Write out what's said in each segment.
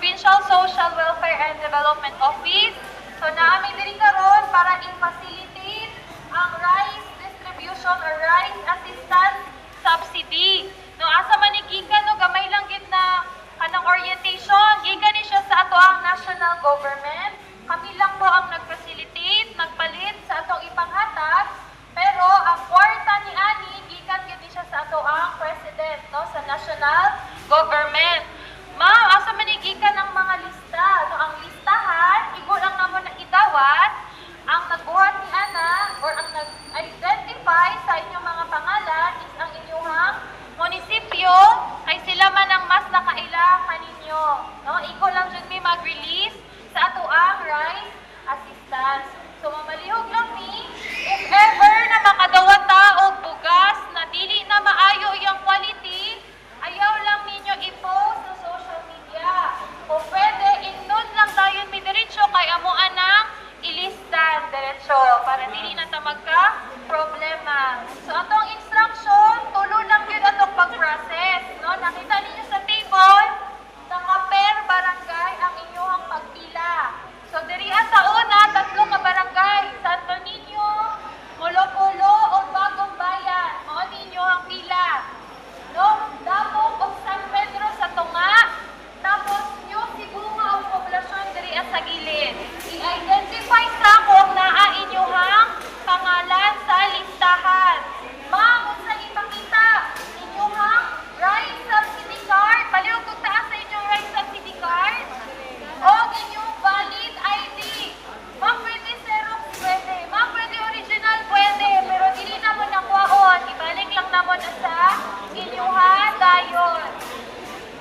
Provincial Social Welfare and Development Office. So naami diri karon para i-facilitate ang rice distribution or rice assistance subsidy. No asa man gikan no gamay lang gid na kanang orientation, gikan ni siya sa ato ang national government. Kami lang po ang nag-facilitate, nagpalit sa atong ipanghatag, pero ang kwarta ni ani gikan gid ni siya sa ato ang president no sa national government. Ma'am, asa man gikan ang mga lista? No, ang listahan igo lang namon na idawat ang nagbuhat ni ana or ang nag-identify sa inyong mga pangalan is ang inyong munisipyo kay sila man ang mas nakaila kaninyo. No, igo lang jud mi mag-release sa ato ang rice assistance. So mamalihog lang ni if ever na makadawat ta og bugas na dili na maayo iyang quality, ayaw lang ninyo i-post sa social media. O pwede, in-note lang tayo mi diretso kay amo anang ilistan diretso para dili na ta magka-problema. So atong instruction, tulo lang yun atong pag-process. No? Nakita ninyo sa table, naka-per barangay ang inyong pagpila. So diri sa una, 3 ka barangay, Santo Niño, Molo-Polo o Bagong Bayan. Mao ninyo ang pila. No? Dapog o San Pedro sa Tunga. Tapos yung Sibunga o poblasyon diri sa gilid. I-identify sa kung naa inyong pangalan sa listahan. Ma'am, sa ipakita inyong rice subsidy card. Palihog kung taas sa inyong rice subsidy card. O inyong valid ID. Ma'am, pwede Xerox, pwede. Ma'am, pwede original, pwede. Pero dili na mo nakuhaon. Ibalik lang na mo na sa inyong dayon.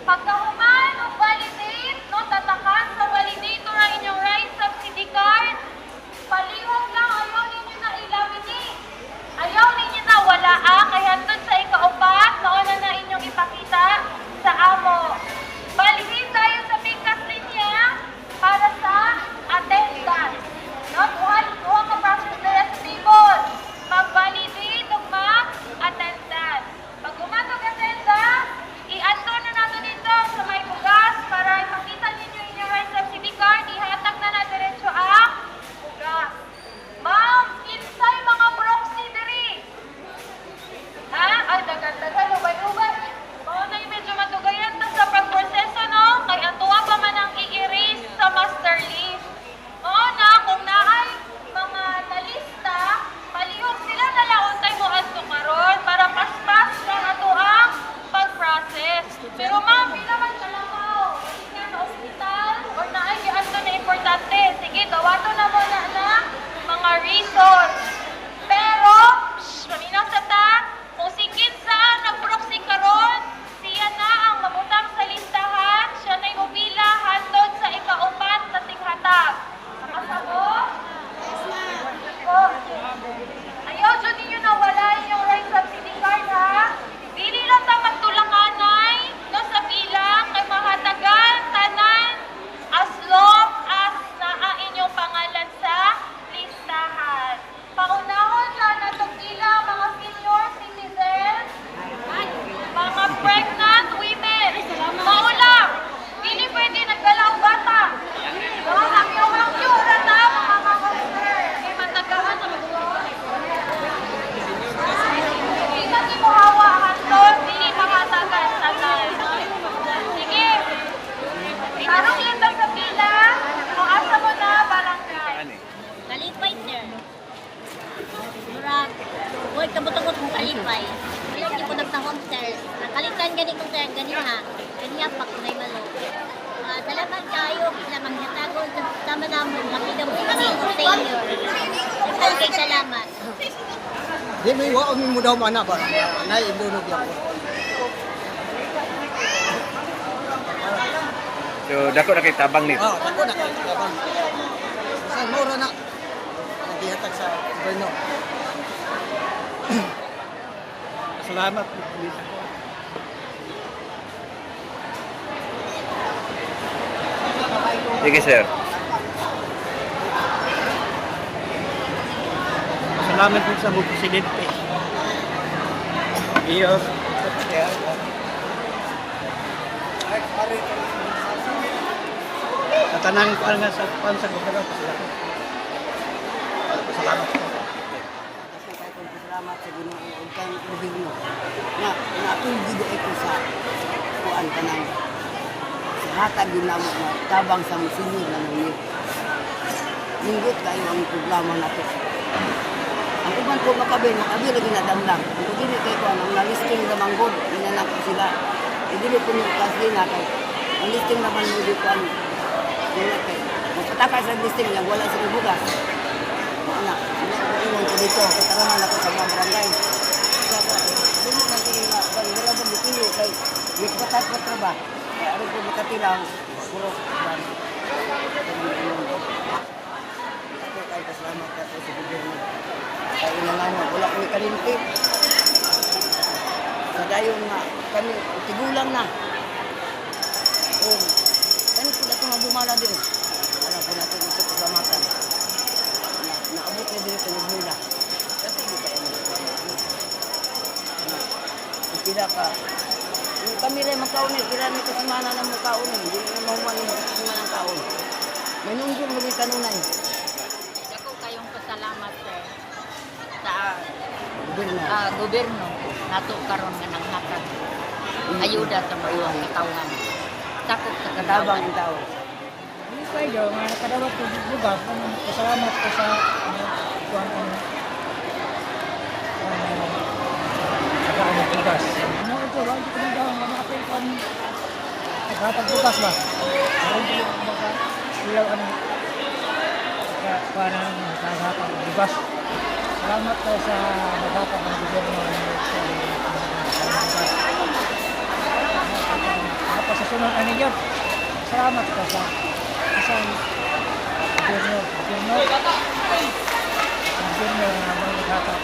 Pagkahuman o validate, no, tatakan sa validator ang inyong rice subsidy card. Palihog lang, ayaw ninyo na ilawini. Ayaw ninyo na wala kay hantod sa ikaupat, nauna na inyong ipakita sa amo. Validate tayo sa bigkas linya para sa attendance. No, kuha ka process na sa table. Mag-validate o mag-attendance. Pag umatog attendance, i-add na nato dito sa may bugas para ipakita ninyo inyong rice subsidy card, ihatag na na diretso ang bugas. Ma'am, insay mga proxy diri. Ay, dagan-dagan, ubay-ubay. Mao na medyo matugayan ta sa pag-proseso, no? Kay atuwa pa man ang i-erase sa master list. Mao na, kung naay mga nalista, palihog sila na lang untay mo adto karon para pas-pas lang ato ang pag-process. Pero ma'am, pila man kalamaw? Nga na ospital or naay giadto na importante. Sige, gawato na mo na mga reason. Pero, paminaw sa ta, kung si kinsa nag-proxy karon, siya na ang mabutang sa listahan, siya na'y mobila handod sa ikaupat na tinghatag. Nakasabot? Ayaw dyan ninyo na wala yung rice subsidy card, ha? Dili lang ta magtulanganay, no, sa bilang, kay mahatagan, tanan, as long as naa inyong pangalan sa listahan. Paunahon lang na itong bilang mga senior citizens, mga pregnant women. Maulang, dili pwede nagdalaw bata. No, hangyo na ta, mga officer. Kay matagahan ang hindi kasi mo hawa handon, dili mahatagan tagal. Sige. Tarong lang daw sa pila, kung asa mo na barangay. Kalipay, sir. Murag, huwag kabutugot mong kalipay. Ayaw niyo po nagtahom, sir. Nakalitan gani kong sir, gani ha. Gani ha, pakunay malo. Salamat kayo, salamat hatagon sa sama namin. Makigabot kami sa inyo. Kay salamat. Di mo iwa mo daw mana ba? Nay indunod yan. So, dako na kay tabang nito. Ako na kay tabang. Sa mura na. Ang gihatag sa gobyerno. Salamat. Sige, sir. Salamat po sa mga presidente. Iyo. tanang kuan nga sa kuan sa gobyerno sila. Salamat po. Salamat sa Ginoo ug kang gobyerno. Na atulgi do ito sa kuan kanang sa hatag ginamo na tabang sa sinyo na ngunit. Linggot kayo ang programa nato. Ang uban ko makabil lagi na damdam. Kung dili kay kuan ang nalisting na manggod inanak ko sila. Dili ko ni kasi na kay ang listing naman mo di kuan. Dili kay magpataka sa listing lang wala sa bugas. Ana, ingon ko dito, katarungan ako sa mga barangay. Dili man kini nga, wala ba dipili kay nagpatat ko trabaho. Kaya aron ko makatilang puro ban. Ako kay pasalamat ka sa gobyerno. Kaya inangano, wala ko ni kalimti. Sa dayon nga, kami tigulang na. Kani po na itong bumala din. Alam po natin ito pasamatan. Naabot na din ito nagmula. Kasi hindi tayo nagmula. Pila ka. Yung kami rin magkaunay, pila may kasimana ng magkaunay. Hindi na mahuman yung kasimana ng kaun. May nunggong maging kanunay. Ako kayong pasalamat sir sa Gobyerno. gobyerno nato karon nga nanghatag ayuda sa mga katawhan. Sakop sa Katabang katabang ang tao. Hindi kayo, nga nakadawat ko lugar, pasalamat ko sa kuhan nagkaamang bugas. Ano ito, wala ito kung daw, makapil kuhan, nagkatag bugas ba? Meron ko yung ilaw kuhan ang nagkatag bugas. Salamat ko sa nagkatag ng gobyerno ng bugas. Tapos sa sunod ano yun, salamat ka sa isang gobyerno na mga naghatag